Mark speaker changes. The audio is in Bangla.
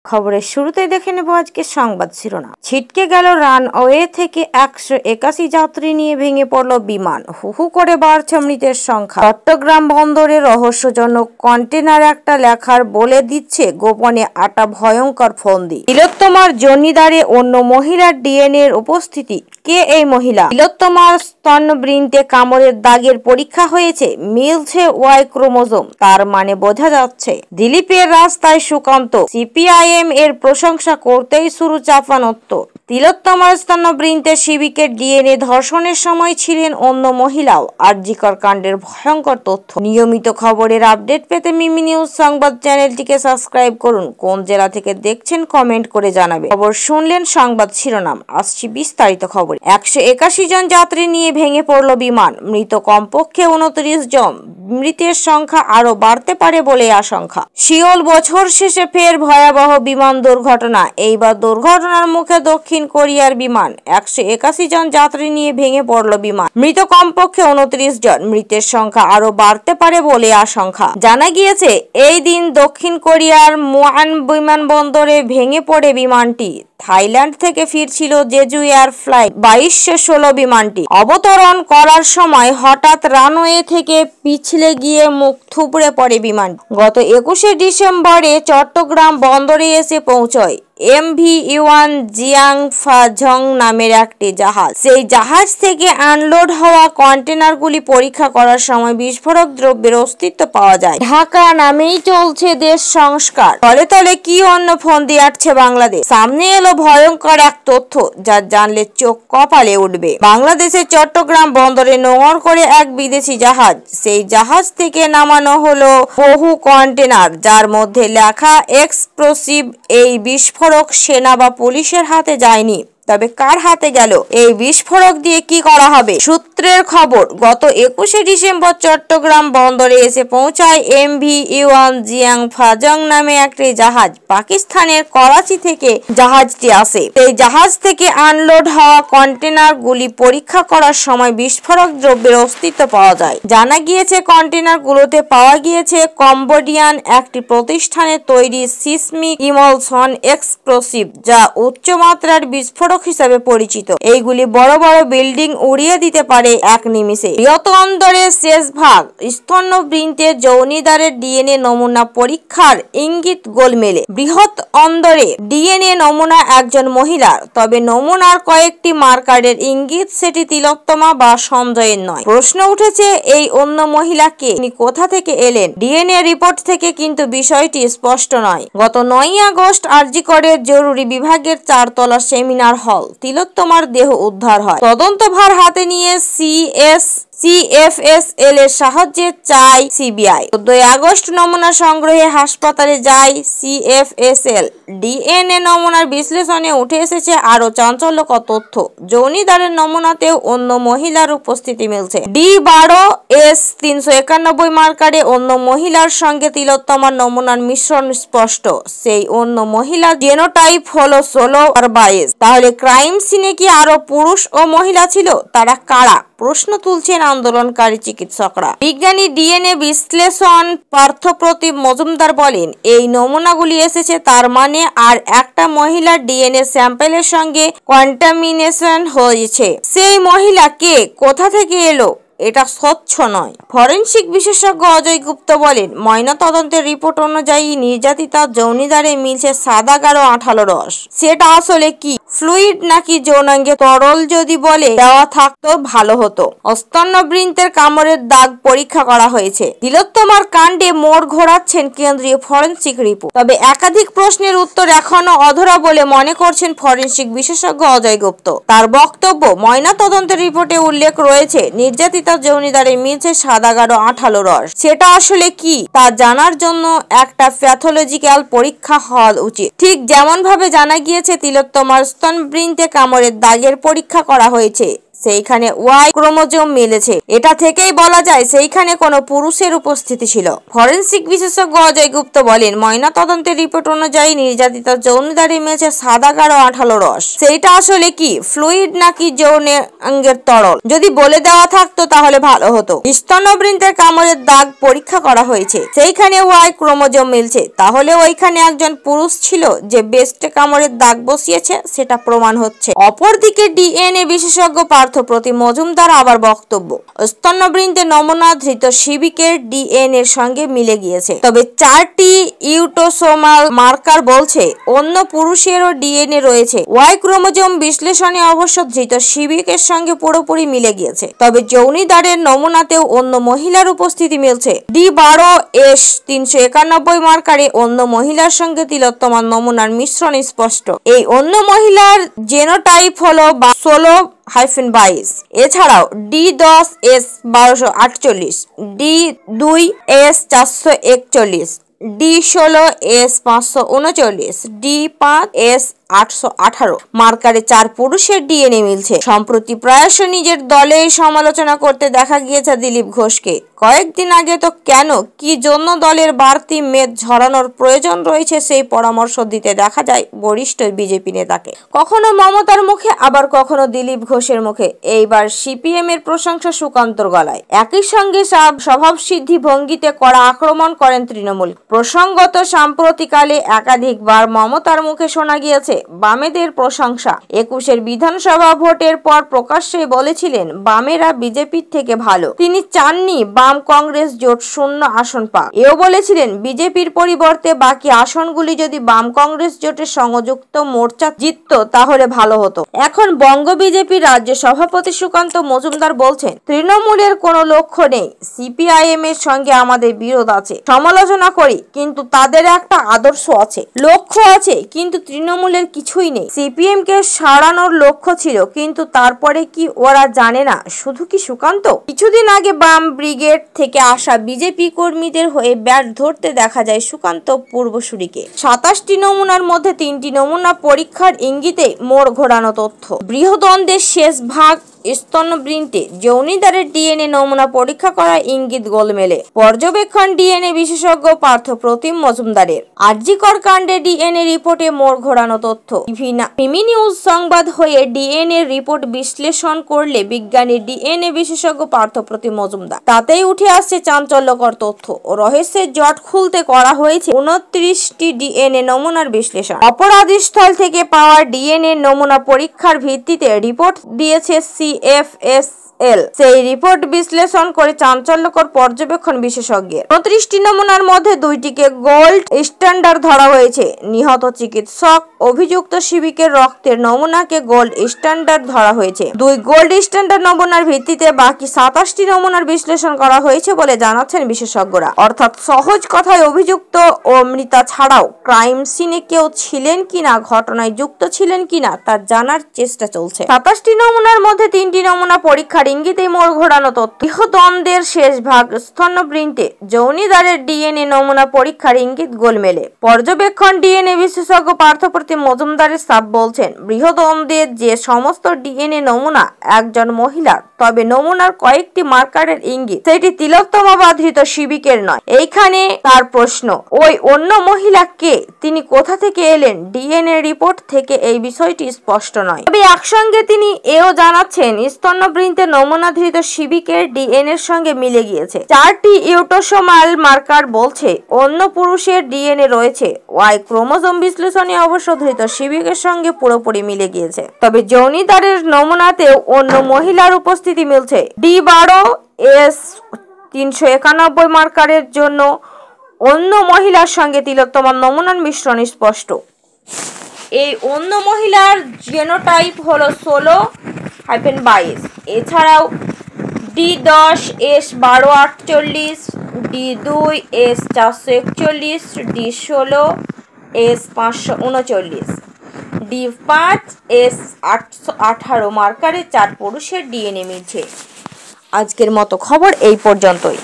Speaker 1: খবরের শুরুতেই দেখে নেব আজকে সংবাদ শিরোনাম। ছিটকে গেল রানওয়ে থেকে 181 যাত্রী নিয়ে ভেঙে পড়ল বিমান। হু হু করে বাড়ছে মৃতের সংখ্যা। চট্টগ্রাম বন্দরে রহস্যজনক কন্টেনার একটা লেখার বলে দিচ্ছে গোপনে আটা ভয়ঙ্কর ফন্দি। তিলোত্তমার জনিদারে অন্য মহিলার ডিএনএ এর উপস্থিতি। কে এই মহিলা? তিলোত্তমার স্তন্যবৃন্তে কামড়ের দাগের পরীক্ষা হয়েছে, মিলছে ওয়াই ক্রোমোজোম। তার মানে বোঝা যাচ্ছে দিলীপের রাস্তায় সুকান্ত। সিপিআইএম এর প্রশংসা করতেই শুরু চাপানোত্তর। তিলোত্তমার স্তন্যবৃন্তে শিবিকের ডিএনএ ধর্ষণের সময় ছিলেন অন্য মহিলাও। আরজিকর কাণ্ডের ভয়ঙ্কর তথ্য। নিয়মিত খবরের আপডেট পেতে মিমি নিউজ সংবাদ চ্যানেলটিকে সাবস্ক্রাইব করুন। কোন জেলা থেকে দেখছেন কমেন্ট করে জানাবেন। খবর শুনলেন, সংবাদ শিরোনাম। আসছি বিস্তারিত খবর। 181 জন যাত্রী নিয়ে ভেঙে পড়ল বিমান। মৃত কমপক্ষে 29 জন। মৃতের সংখ্যা আরো বাড়তে পারে বলে আশঙ্কা। সিওল বছর শেষে ফের ভয়াবহ বিমান দুর্ঘটনা। এইবার দুর্ঘটনার মুখে দক্ষিণ কোরিয়ার বিমান। 181 জন যাত্রী নিয়ে ভেঙে পড়ল বিমান। মৃত কমপক্ষে 29 জন। মৃতের সংখ্যা আরো বাড়তে পারে বলে আশঙ্কা। জানা গিয়েছে এই দিন দক্ষিণ কোরিয়ার মুয়ান বিমানবন্দরে ভেঙে পড়ে বিমানটি। থাইল্যান্ড থেকে ফিরছিল জেজু এয়ার ফ্লাইট 2216 বিমানটি। অবতরণ করার সময় হঠাৎ রানওয়ে থেকে পিছলে গিয়ে মুখ থুবড়ে পড়ে বিমান। গত 21শে ডিসেম্বরে চট্টগ্রাম বন্দরে এসে পৌঁছয় MV-1 জিয়াংফাঝং নামের একটি জাহাজ। সেই জাহাজ থেকে আনলোড হওয়া কন্টেনারগুলি পরীক্ষা করার সময় বিস্ফোরক দ্রব্যের অস্তিত্ব পাওয়া যায়। ঢাকা নামেই চলছে দেশ সংস্কার। তলে তলে কি অন্য ফন্দি আটছে বাংলাদেশ। সামনে এলো ভয়ঙ্কর এক তথ্য, যা জানলে চোখ কপালে উঠবে। বাংলাদেশের চট্টগ্রাম বন্দরে নোঙর করে এক বিদেশি জাহাজ। সেই জাহাজ থেকে নামানো হলো বহু কন্টেনার, যার মধ্যে লেখা এক্সপ্লোসিভ। এই বিস্ফোরক সেনা বা পুলিশের হাতে যায়নি, তবে কার হাতে গেল? এই বিস্ফোরক দিয়ে কি করা হবে? সূত্রের খবর, গত 21শে ডিসেম্বর চট্টগ্রাম বন্দরে এসে পৌঁছায় MV-1 জিয়াংফাঝং নামে একটি জাহাজ। পাকিস্তানের করাচি থেকে জাহাজটি আসে। এই জাহাজ থেকে আনলোড হওয়া কন্টেনার গুলি পরীক্ষা করার সময় বিস্ফোরক দ্রব্যের অস্তিত্ব পাওয়া যায়। জানা গিয়েছে কন্টেনার গুলোতে পাওয়া গিয়েছে কম্বোডিয়ান একটি প্রতিষ্ঠানের তৈরি সিসমিক ইমলশন এক্সপ্লোসিভ, যা উচ্চমাত্রার বিস্ফোরক হিসাবে পরিচিত। এইগুলি বড় বড় বিল্ডিং উড়িয়ে দিতে পারে এক নিমিষে। বৃহৎ অন্দরের শেষ ভাগ স্তন্যবৃন্তের যৌনিদারের ডিএনএ নমুনা পরীক্ষার ইঙ্গিত গোলমেলে। বৃহৎ অন্দরে ডিএনএ নমুনা একজন মহিলার, তবে নমুনার কয়েকটি মার্কারের ইঙ্গিত সেটি তিলোত্তমা বা সঞ্জয়ের নয়। প্রশ্ন উঠেছে, এই অন্য মহিলাকে তিনি কোথা থেকে এলেন? ডিএনএ রিপোর্ট থেকে কিন্তু বিষয়টি স্পষ্ট নয়। গত 9ই আগস্ট আরজিকরের জরুরি বিভাগের 4 তলা সেমিনার হল তিলোত্তমার দেহ উদ্ধার হয়। তদন্তভার হাতে নিয়ে CFSL এর সাহায্যে চায় সিবিআই। 14ই আগস্ট নমুনা সংগ্রহে হাসপাতালে যায় CFSL। ডিএনএ নমুনার বিশ্লেষণে উঠে এসেছে আরো চাঞ্চল্যকর তথ্য। যৌনিদারের নমুনাতেও অন্য মহিলার উপস্থিতি মিলছে। D12S391 মার্কারে অন্য মহিলার সঙ্গে তিলোত্তমার নমুনার মিশ্রণ স্পষ্ট। সেই অন্য মহিলার জেনোটাইপ হলো 16 আর 22। তাহলে ক্রাইম সিনে কি আরো পুরুষ ও মহিলা ছিল? তারা কারা? প্রশ্ন তুলছেন আন্দোলনকারী চিকিৎসকরা। বিজ্ঞানী ডিএনএ বিশ্লেষণ পার্থপ্রতিম মজুমদার বলেন, এই নমুনাগুলি এসেছে, তার মানে আর একটা মহিলার ডিএনএ স্যাম্পেলের সঙ্গে কন্টামিনেশন হয়েছে। সেই মহিলা কে, কোথা থেকে এলো? এটা স্বচ্ছ নয়। ফরেনসিক বিশেষজ্ঞ অজয় গুপ্ত বলেন, ময়নাতদন্তের রিপোর্ট অনুযায়ী নির্যাতিতা যৌনিদারে মিলছে সাদা গাঢ় আঠালো রস। সেটা আসলে কি, ফ্লুইড নাকি যৌনাঙ্গে তরল? যদি বলে দেওয়া থাকতো ভালো হতো। স্তন্যবৃন্তের কামড়ের দাগ পরীক্ষা করা হয়েছে। তিলোত্তমার কাণ্ডে মোড় ঘোরাচ্ছেন কেন্দ্রীয় ফরেনসিক রিপোর্ট। তবে একাধিক প্রশ্নের উত্তর এখনো অধরা বলে মনে করছেন ফরেনসিক বিশেষজ্ঞ অজয় গুপ্ত। তার বক্তব্য, ময়নাতদন্তের রিপোর্টে উল্লেখ রয়েছে নির্যাতিতা যৌনিদারে মিলছে সাদা গাঢ় আঠালো রস। সেটা আসলে কি তা জানার জন্য একটা প্যাথোলজিক্যাল পরীক্ষা হওয়া উচিত। ঠিক যেমন ভাবে জানা গিয়েছে তিলোত্তমার স্তনবৃন্তে কামড়ের দাগের পরীক্ষা করা হয়েছে, সেইখানে ওয়াই ক্রোমোজোম মিলেছে। এটা থেকেই বলা যায় সেইখানে কোনো পুরুষের উপস্থিতি ছিল। ফরেনসিক বিশেষজ্ঞ অজয় গুপ্ত বলেন, ময়না তদন্তের রিপোর্ট অনুযায়ী নির্যাতিত যৌনদারে মিলেছে সাদা গাঢ় আঠালো রস। সেইটা আসলে কি, ফ্লুইড নাকি যৌনাঙ্গের তরল? যদি বলে দেওয়া থাকতো তাহলে ভালো হতো। স্তন্যবৃন্তের কামড়ের দাগ পরীক্ষা করা হয়েছে, সেইখানে ওয়াই ক্রোমোজোম মিলছে। তাহলে ওইখানে একজন পুরুষ ছিল যে বেস্টে কামড়ের দাগ বসিয়েছে, সেটা প্রমাণ হচ্ছে। অপরদিকে ডিএনএ বিশেষজ্ঞ পার্থ প্রতিম মজুমদার আবার বক্তব্য, স্তন্যবৃন্তের নমুনা ধৃত শিবিকের ডিএনএর সঙ্গে মিলে গিয়েছে, তবে 4টি ইউটোসোমাল মার্কার বলছে অন্য পুরুষেরও ডিএনএ রয়েছে। ওয়াই ক্রোমোজোম বিশ্লেষণে অবশ্য ধৃত শিবিকের সঙ্গে পুরোপুরি মিলে গিয়েছে, তবে যৌনিদারের নমুনাতেও অন্য মহিলার উপস্থিতি মিলছে। D12S391 মার্কারে অন্য মহিলার সঙ্গে তিলোত্তমার নমুনার মিশ্রণ স্পষ্ট। এই অন্য মহিলার জেনোটাইপ হলো 16-22। এছাড়াও D10S1248, D2S441, D16S539, D5S818 মার্কারে 4 পুরুষের ডিএনএ মিলছে। সম্প্রতি প্রায়শ নিজের দলে সমালোচনা করতে দেখা গিয়েছে দিলীপ ঘোষকে। কয়েকদিন আগে তো কেন কি জন্য দলের বাড়তি মেদ ঝরানোর প্রয়োজন রয়েছে সেই পরামর্শ দিতে দেখা যায় বরিষ্ঠ বিজেপি নেতাকে। কখনো মমতার মুখে, আবার কখনো দিলীপ ঘোষের মুখে। এইবার সিপিএম এর প্রশংসা সুকান্তর গলায়। একই সঙ্গে স্বভাবসিদ্ধি ভঙ্গিতে কড়া আক্রমণ করেন তৃণমূল। প্রসঙ্গত সাম্প্রতিককালে একাধিকবার মমতার মুখে শোনা গিয়েছে বামেদের প্রশংসা। 21-এর বিধানসভা ভোটের পর প্রকাশ্যে বলেছিলেন বামেরা বিজেপির থেকে ভালো। তিনি চাননি বাম কংগ্রেস জোট শূন্য আসন পাক। এও বলেছিলেন বিজেপির পরিবর্তে বাকি আসনগুলি যদি বাম কংগ্রেস জোটের সংযুক্ত মোর্চা জিততো তাহলে ভালো হতো। এখন বঙ্গ বিজেপির রাজ্য সভাপতি সুকান্ত মজুমদার বলছেন, তৃণমূলের কোনো লক্ষ্য নেই, সিপিআইএম এর সঙ্গে আমাদের বিরোধ আছে, সমালোচনা করি কিন্তু তাদের একটা আদর্শ আছে, লক্ষ্য আছে, কিন্তু তৃণমূলের কিছুই নেই। সিপিএম কে সারানোর লক্ষ্য ছিল, কিন্তু তারপরে কি ওরা জানে না শুধু কি সুকান্ত? কিছুদিন আগে বাম ব্রিগেড থেকে আসা বিজেপি কর্মীদের হয়ে ব্যাট ধরতে দেখা যায় সুকান্ত পূর্বসূরিকে। 27টি নমুনার মধ্যে 3টি নমুনা পরীক্ষার ইঙ্গিতে মোড় ঘোরানো তথ্য। বৃহদন্তের শেষ ভাগ স্তন্যবৃন্তে যৌনিদারের ডিএনএ নমুনা পরীক্ষা করার ইঙ্গিত গোলমেলে। পর্যবেক্ষণ ডিএনএ বিশেষজ্ঞ পার্থ প্রতিম মজুমদারের। আরজিকর কাণ্ডে ডিএনএ রিপোর্টে মোড় ঘোরানো তথ্য। মিমি নিউজ সংবাদ হয়ে ডিএনএ রিপোর্ট বিশ্লেষণ করলে বিজ্ঞানী ডিএনএ বিশেষজ্ঞ পার্থ প্রতিম মজুমদার, তাতেই উঠে আসছে চাঞ্চল্যকর তথ্য। রহস্যের জট খুলতে করা হয়েছে 29টি ডিএনএ নমুনার বিশ্লেষণ। অপরাধস্থল থেকে পাওয়া ডিএনএ নমুনা পরীক্ষার ভিত্তিতে রিপোর্ট দিয়েছে CFSL। সেই রিপোর্ট বিশ্লেষণ করে চাঞ্চল্যকর পর্যবেক্ষণ বিশেষজ্ঞের। 29টি নমুনার মধ্যে 2টিকে গোল্ড স্ট্যান্ডার্ড ধরা হয়েছে। নিহত চিকিৎসক অভিযুক্ত শিবিকের রক্তের নমুনাকে গোল্ড স্ট্যান্ডার্ড ধরা হয়েছে। 2 গোল্ড স্ট্যান্ডার্ড নমুনার ভিত্তিতে বাকি 27টি নমুনার বিশ্লেষণ করা হয়েছে বলে জানাচ্ছেন বিশেষজ্ঞরা। অর্থাৎ সহজ কথায় অভিযুক্ত ও মৃতা ছাড়াও ক্রাইম সিনে কেউ ছিলেন কিনা, ঘটনায় যুক্ত ছিলেন কিনা তা জানার চেষ্টা চলছে। 27টি নমুনার মধ্যে 3টি নমুনা পরীক্ষার ইঙ্গিতে মোড় ঘোরানো তথ্য। বৃহদন্তের শেষ ভাগ স্তন্যবৃন্তে যৌনিদারের ডিএনএ নমুনা পরীক্ষার ইঙ্গিত গোলমেলে। পর্যবেক্ষণ ডিএনএ বিশেষজ্ঞ পার্থ প্রতিম মজুমদারের সাপ বলছেন, বৃহদন্তের যে সমস্ত ডিএনএ নমুনা একজন মহিলার, তবে নমুনার কয়েকটি মার্কারের ইঙ্গিত সেটি তিলোত্তমা বা ধৃত শিবিকের নয়। এইখানে তার প্রশ্ন, ওই অন্য মহিলা কে, তিনি কোথা থেকে এলেন? ডিএনএ রিপোর্ট থেকে এই বিষয়টি স্পষ্ট নয়। তবে একসঙ্গে তিনি এও জানাচ্ছেন স্তন্যবৃন্তের নমুনা ধৃত শিবিকের ডিএনএর সঙ্গে মিলে গিয়েছে। 4টি ইউটোসোমাল মার্কার বলছে অন্য পুরুষের ডিএনএ রয়েছে। ওয়াই ক্রোমোজোম বিশ্লেষণে অবশ্য ধৃত শিবিকের সঙ্গে পুরোপুরি মিলে গিয়েছে, তবে যৌনিদারের নমুনাতেও অন্য মহিলার উপস্থিতি মিলছে। D12S391 মার্কারের জন্য অন্য মহিলার সঙ্গে তিলোত্তমার নমুনার মিশ্রণ স্পষ্ট। এই অন্য মহিলার জেনোটাইপ হলো 16-22। এছাড়াও D10S1248, D2S441, D16S539, D5S818 মার্কারে 4 পুরুষের ডিএনএ মিলছে। আজকের মতো খবর এই পর্যন্তই।